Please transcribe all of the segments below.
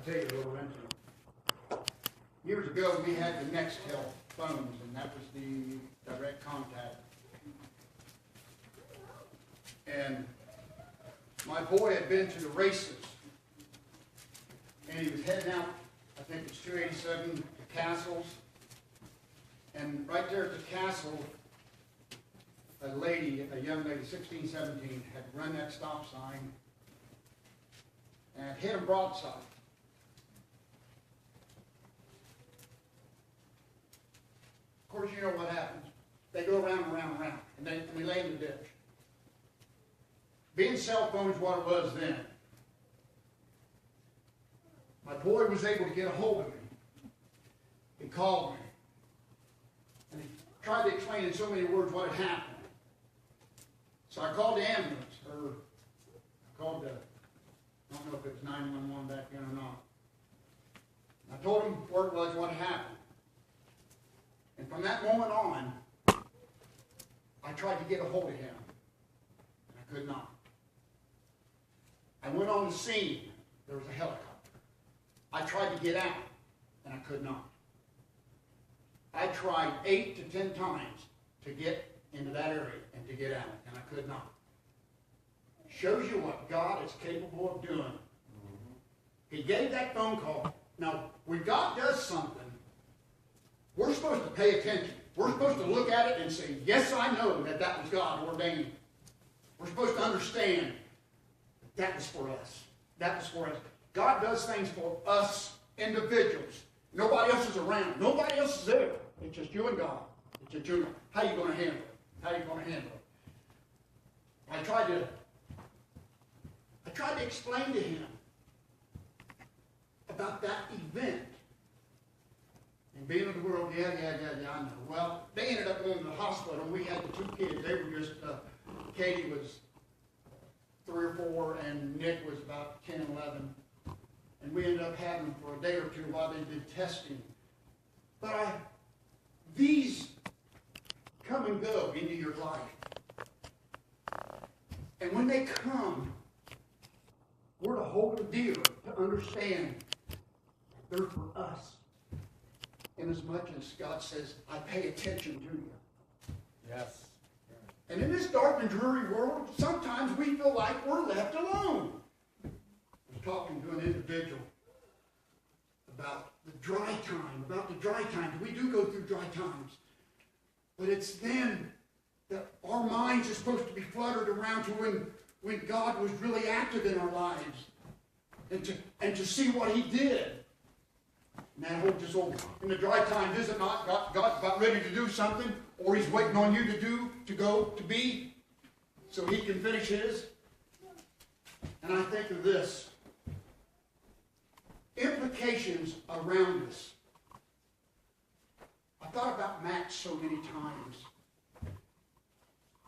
tell you a little incident. Years ago, we had the Nextel phones, and that was the direct contact. And my boy had been to the races, and he was heading out, I think it's 287 to Castles. And right there at the castle, a young lady, 16, 17, had run that stop sign and hit him broadside. Of course, you know what happens. They go around and around and around, and we lay in the ditch. Being cell phones what it was then, my boy was able to get a hold of me. He called me. And he tried to explain in so many words what had happened. So I called the ambulance, or I called the, I don't know if it was 911 back then or not. I told him where it was, what happened. And from that moment on, I tried to get a hold of him. And I could not. I went on the scene. There was a helicopter. I tried to get out, and I could not. I tried 8 to 10 times to get into that area and to get out, and I could not. Shows you what God is capable of doing. He gave that phone call. Now, when God does something, we're supposed to pay attention. We're supposed to look at it and say, yes, I know that that was God ordained. We're supposed to understand that was for us. That was for us. God does things for us individuals. Nobody else is around. Nobody else is there. It's just you and God. It's just you and God. How are you going to handle it? How are you going to handle it? I tried to explain to him about that event. And being in the world, yeah, I know. Well, they ended up going to the hospital. We had the 2 kids. They were just, Katie was 3 or 4, and Nick was about 10, 11. And we ended up having them for a day or two while they did testing. But these come and go into your life. And when they come, we're to hold them dear, to understand they're for us. Inasmuch as God says, I pay attention to you. Yes. And in this dark and dreary world, sometimes we feel like we're left alone. I was talking to an individual about the dry time. We do go through dry times. But it's then that our minds are supposed to be fluttered around to when God was really active in our lives. And to see what he did. And that holds us over. In the dry times, is it not God's about ready to do something? Or he's waiting on you to be, so he can finish his? And I think of this. Implications around us. I thought about Max so many times.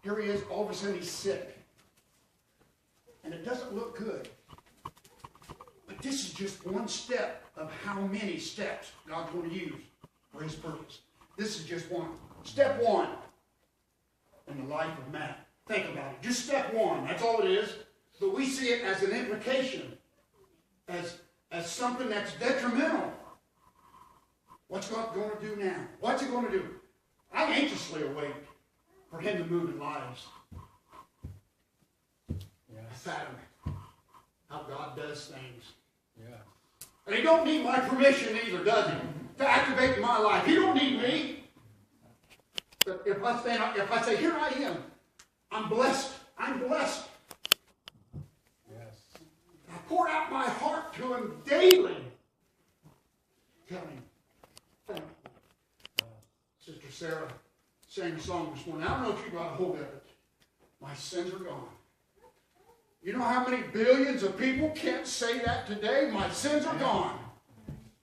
Here he is, all of a sudden he's sick. And it doesn't look good. But this is just one step of how many steps God's going to use for his purpose. This is just one. Step 1 in the life of Matt. Think about it. Just step 1. That's all it is. But we see it as an implication. As something that's detrimental. What's God going to do now? What's he going to do? I anxiously await for him to move in lives. Yes. Fathom how God does things. Yeah. And he don't need my permission either, does he? To activate in my life. He don't need me. But if I say, here I am, I'm blessed. I'm blessed. Yes. I pour out my heart to him daily. Tell him, thank you. Sister Sarah sang a song this morning. I don't know if you got a hold of it. My sins are gone. You know how many billions of people can't say that today? My sins are gone.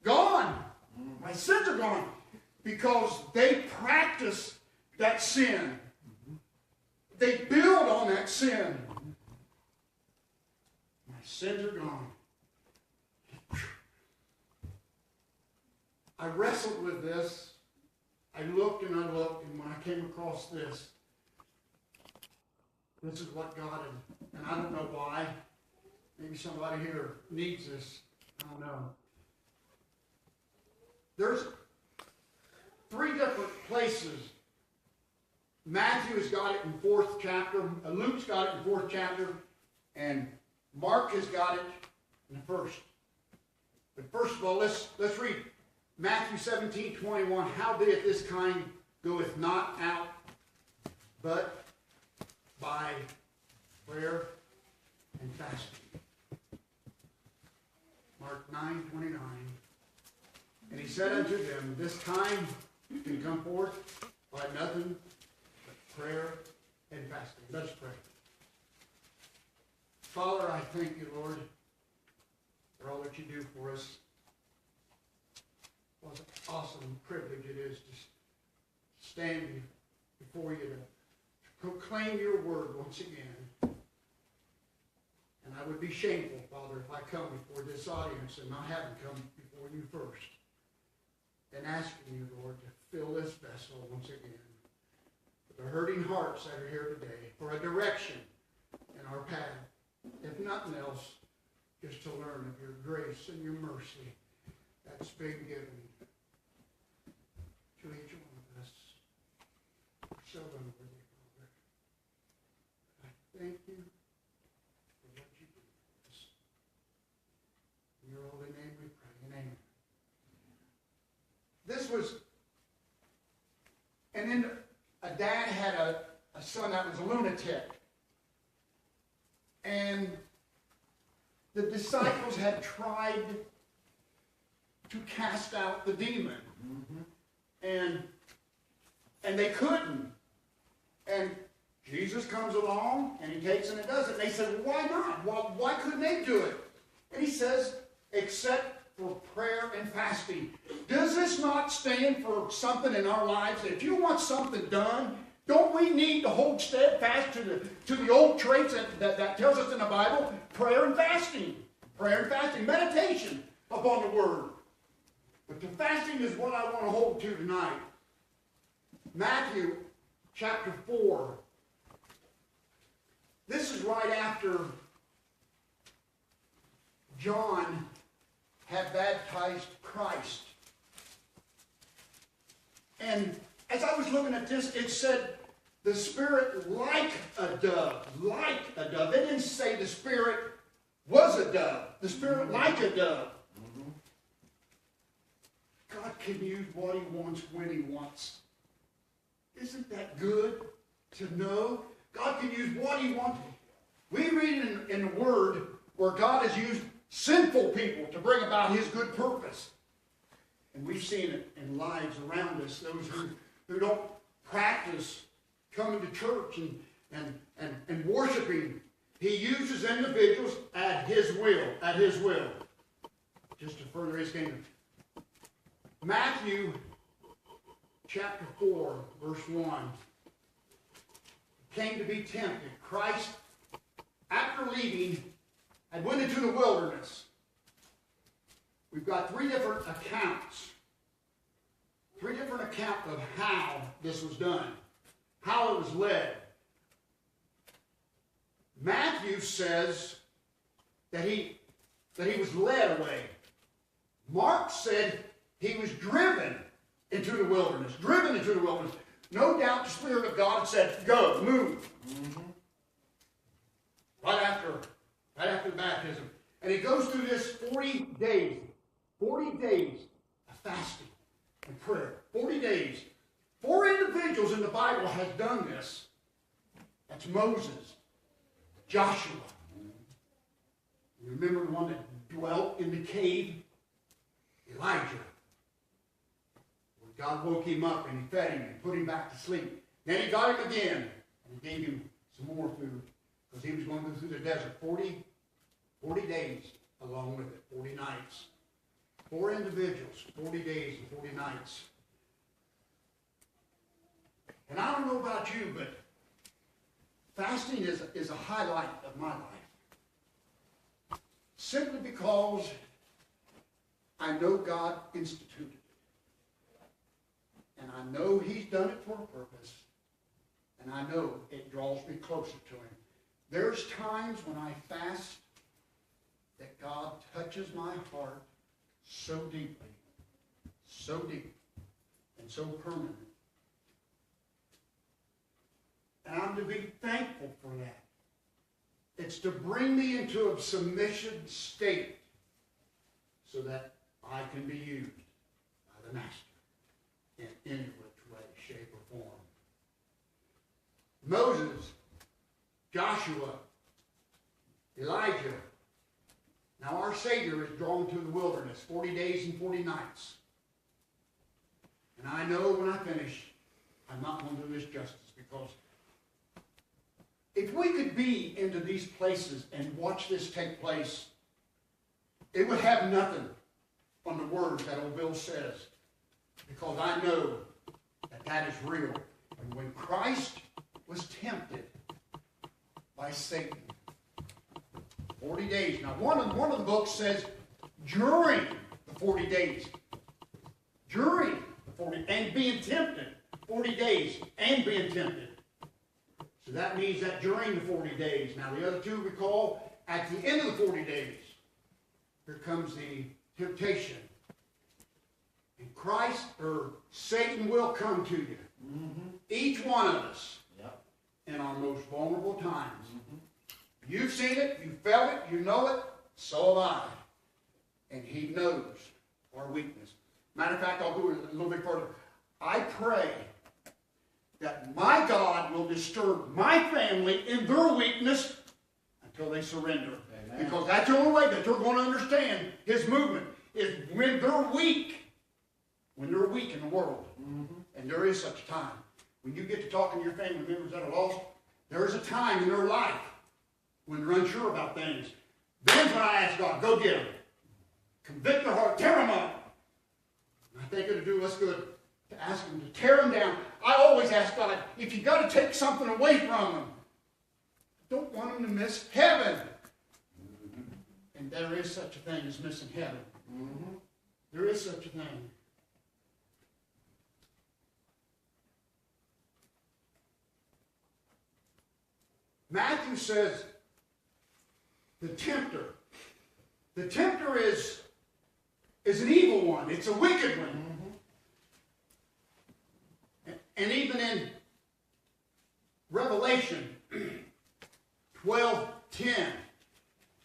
Gone. My sins are gone. Because they practice that sin. They build on that sin. My sins are gone. I wrestled with this. I looked, and when I came across this is what God, and I don't know why. Maybe somebody here needs this. I don't know. there's three different places. Matthew has got it in 4th chapter, Luke's got it in 4th chapter, and Mark has got it in the 1st. But first of all, let's read Matthew 17:21. Howbeit this kind goeth not out, but by prayer and fasting. Mark 9:29. And he said unto them, this kind can come forth by nothing but prayer and fasting. Let's pray. Father, I thank you, Lord, for all that you do for us. What an awesome privilege it is to stand before you to proclaim your word once again. And I would be shameful, Father, if I come before this audience and not having come before you first. And asking you, Lord, to fill this vessel once again with the hurting hearts that are here today for a direction in our path. If nothing else, just to learn of your grace and your mercy that's been given to each one of us. We're so unworthy, Father. I thank you for what you do for us. In your holy name we pray. Amen. This was, and then a dad had a son that was a lunatic. And the disciples had tried to cast out the demon. And they couldn't. And Jesus comes along and he takes and does it. And they said, well, why not? Well, why couldn't they do it? And he says, except for prayer and fasting. Does this not stand for something in our lives? That if you want something done, don't we need to hold steadfast to the old traits that tells us in the Bible? Prayer and fasting. Prayer and fasting. Meditation upon the Word. But the fasting is what I want to hold to tonight. Matthew chapter 4. This is right after John had baptized Christ. And as I was looking at this, it said the Spirit like a dove. Like a dove. It didn't say the Spirit was a dove. The Spirit like a dove. God can use what he wants when he wants. Isn't that good to know? God can use what he wants. We read in the Word where God has used sinful people to bring about his good purpose. And we've seen it in lives around us, those who don't practice coming to church and worshiping. He uses individuals at his will, just to further his kingdom. Matthew chapter 4, verse 1. Came to be tempted. Christ, after leaving, and went into the wilderness. We've got three different accounts. Three different accounts of how this was done. How it was led. Matthew says that he was led away. Mark said he was driven into the wilderness. Driven into the wilderness. No doubt the Spirit of God said, go, move. Right after the baptism. And he goes through this 40 days of fasting and prayer. 40 days. 4 individuals in the Bible has done this. That's Moses, Joshua. You remember the one that dwelt in the cave? Elijah. God woke him up and he fed him and put him back to sleep. Then he got him again and he gave him some more food because he was going to go through the desert 40 days along with it, 40 nights. 4 individuals, 40 days and 40 nights. And I don't know about you, but fasting is a highlight of my life. Simply because I know God instituted it. And I know he's done it for a purpose. And I know it draws me closer to him. There's times when I fast that God touches my heart so deeply, so deep and so permanent. And I'm to be thankful for that. It's to bring me into a submission state so that I can be used by the Master in any which way, shape, or form. Moses, Joshua, Elijah. Now our Savior is drawn to the wilderness, 40 days and 40 nights. And I know when I finish, I'm not going to do this justice, because if we could be into these places and watch this take place, it would have nothing on the words that old Bill says, because I know that that is real. And when Christ was tempted by Satan, 40 days. Now, one of the books says during the 40 days. During the 40, and being tempted. 40 days and being tempted. So that means that during the 40 days. Now, the other two we call at the end of the 40 days. Here comes the temptation. And Christ, or Satan, will come to you. Mm-hmm. Each one of us. Yep. In our most vulnerable times. Mm-hmm. You've seen it, you felt it, you know it, so have I. And he knows our weakness. Matter of fact, I'll go a little bit further. I pray that my God will disturb my family in their weakness until they surrender. Amen. Because that's the only way that they're going to understand his movement, is when they're weak. When they're weak in the world. Mm-hmm. And there is such a time. When you get to talking to your family members that are lost, there is a time in their life when they're unsure about things. Then when I ask God, go get them. Convict their heart, tear them up. And I think it'll do us good to ask him to tear them down. I always ask God, if you got to take something away from them, I don't want them to miss heaven. Mm-hmm. And there is such a thing as missing heaven. Mm-hmm. There is such a thing. Matthew says, the tempter is an evil one. It's a wicked one. Mm-hmm. And even in Revelation 12:10,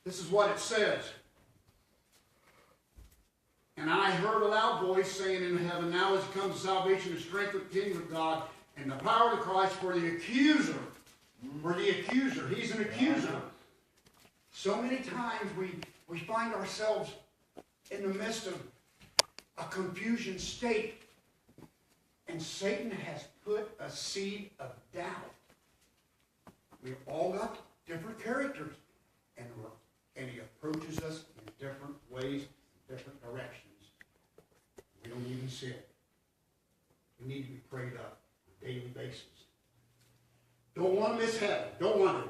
this is what it says. And I heard a loud voice saying in heaven, now is come salvation, the strength of the kingdom of God, and the power of Christ, for the accuser. For the accuser. He's an accuser. So many times we find ourselves in the midst of a confusion state. And Satan has put a seed of doubt. We've all got different characters. And he approaches us in different ways, different directions. We don't even see it. We need to be prayed up on a daily basis. Don't want to miss heaven. Don't want to.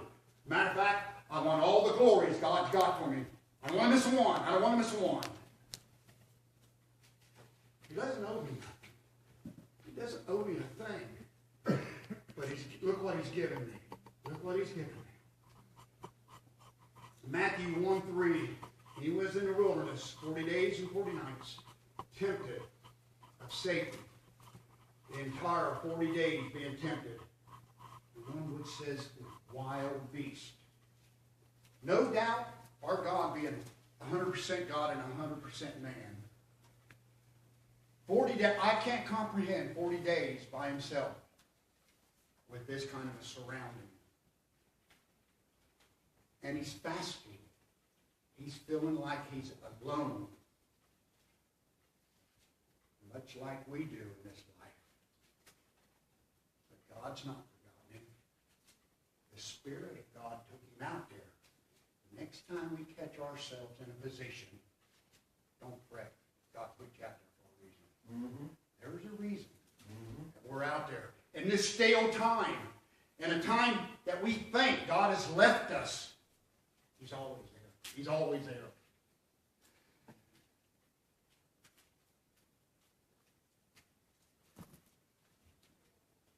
Matter of fact, I want all the glories God's got for me. I don't want to miss one. I don't want to miss one. He doesn't owe me nothing. He doesn't owe me a thing. But look what he's given me. Look what he's given me. Matthew 1:3. He was in the wilderness 40 days and 40 nights, tempted of Satan. The entire 40 days being tempted. One which says wild beast. No doubt, our God being 100% God and 100% man. 40 days, I can't comprehend 40 days by himself with this kind of a surrounding. And he's fasting. He's feeling like he's alone. Much like we do in this life. But God's not. The Spirit of God took him out there. Next time we catch ourselves in a position, don't fret. God put you out there for a reason. Mm-hmm. There's a reason that we're out there. In this stale time, in a time that we think God has left us, he's always there. He's always there.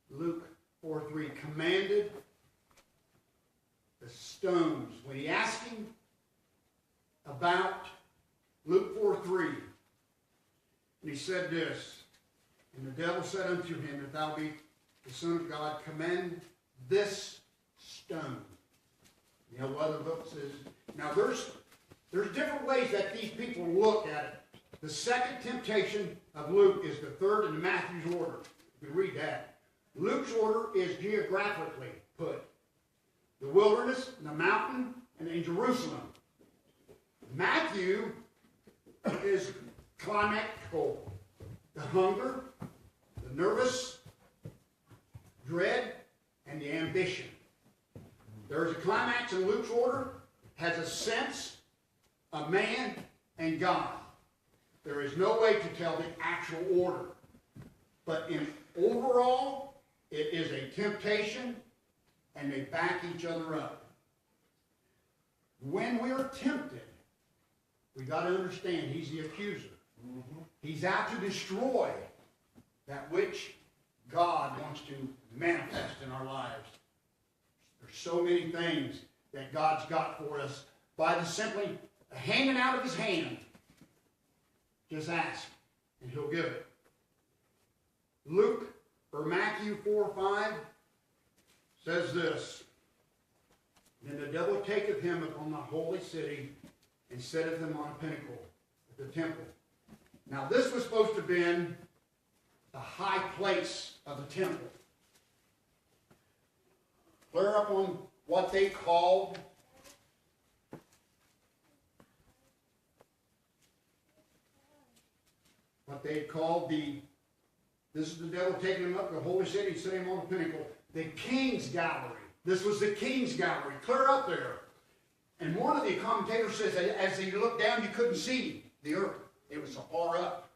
Luke 4:3 commanded the stones. When he asked him about Luke 4:3, And he said this, and the devil said unto him, if thou be the Son of God, command this stone. You know what other book says? Now there's different ways that these people look at it. The second temptation of Luke is the third in Matthew's order. You can read that. Luke's order is geographically put. The wilderness, the mountain, and in Jerusalem. Matthew is climactical. The hunger, the nervous dread, and the ambition. There is a climax in Luke's order, has a sense of man and God. There is no way to tell the actual order. But in overall, it is a temptation, and they back each other up. When we are tempted, we got to understand he's the accuser. Mm-hmm. He's out to destroy that which God wants to manifest in our lives. There's so many things that God's got for us by the simply hanging out of his hand. Just ask, and he'll give it. Luke, or Matthew 4:5 says this, then the devil taketh him upon the holy city and setteth him on a pinnacle at the temple. Now this was supposed to have been the high place of the temple. Clear up on what they called this is the devil taking him up to the holy city and setting him on the pinnacle, the king's gallery. This was the king's gallery, clear up there. And one of the commentators says that as he looked down, you couldn't see the earth. It was so far up.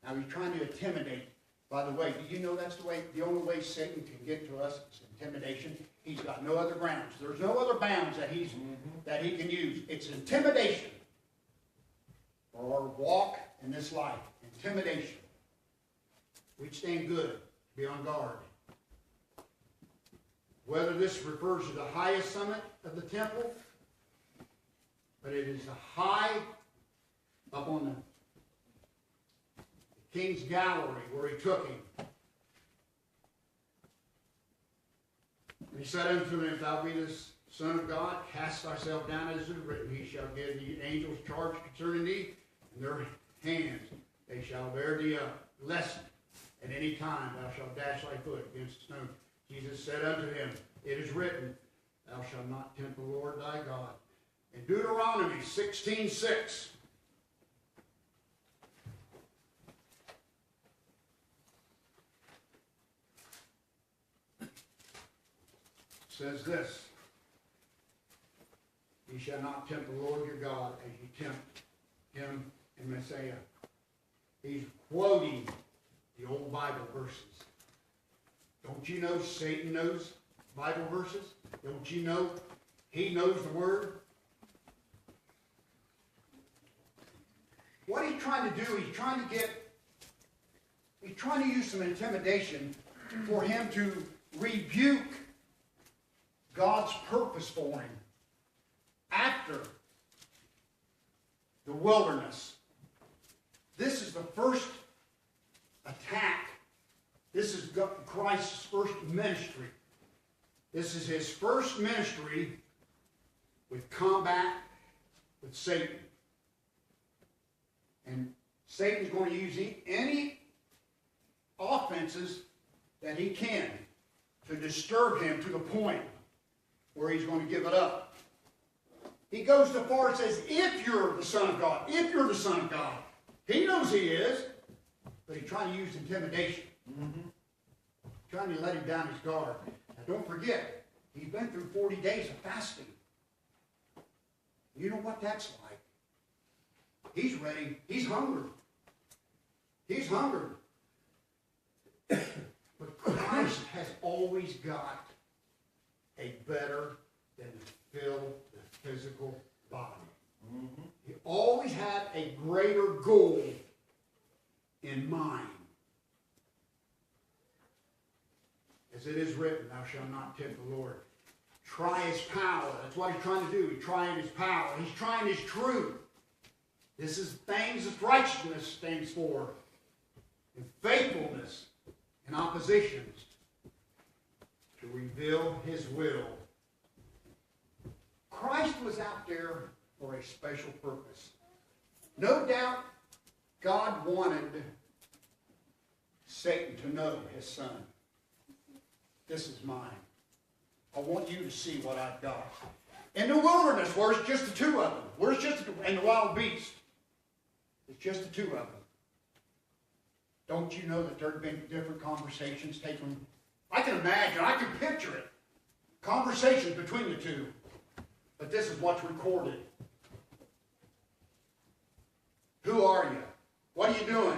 Now he's trying to intimidate. By the way, do you know that's the only way Satan can get to us is intimidation? He's got no other grounds. There's no other bounds that he can use. It's intimidation for our walk in this life. Intimidation. We stand good. Be on guard. Whether this refers to the highest summit of the temple, but it is the high up on the king's gallery where he took him. And he said unto him, if thou be the Son of God, cast thyself down as it is written, he shall give the angels charge concerning thee, and their hands they shall bear thee up, lest at any time thou shalt dash thy foot against a stone. Jesus said unto him, it is written, thou shalt not tempt the Lord thy God. In Deuteronomy 16:6, says this, ye shall not tempt the Lord your God as you tempt him in Messiah. He's quoting the old Bible verses. Don't you know Satan knows Bible verses? Don't you know he knows the Word? What he's trying to do, he's trying to use some intimidation for him to rebuke God's purpose for him after the wilderness. This is the first attack. This is Christ's first ministry. This is his first ministry with combat with Satan. And Satan's going to use any offenses that he can to disturb him to the point where he's going to give it up. He goes so far and says, if you're the Son of God, if you're the Son of God. He knows he is, but he's trying to use intimidation. Trying to let him down his guard. Now don't forget, he's been through 40 days of fasting. You know what that's like. He's ready. He's hungry. He's hungry. But Christ has always got a better than to fill the physical body. He always had a greater goal in mind. As it is written, thou shalt not tempt the Lord. Try his power. That's what he's trying to do. He's trying his power. He's trying his truth. This is things that righteousness stands for. And faithfulness and oppositions to reveal his will. Christ was out there for a special purpose. No doubt God wanted Satan to know his son. This is mine. I want you to see what I've got. In the wilderness, where it's just the two of them, where it's just and the wild beast, it's just the two of them. Don't you know that there have been different conversations taken? I can imagine, I can picture it. Conversations between the two. But this is what's recorded. Who are you? What are you doing?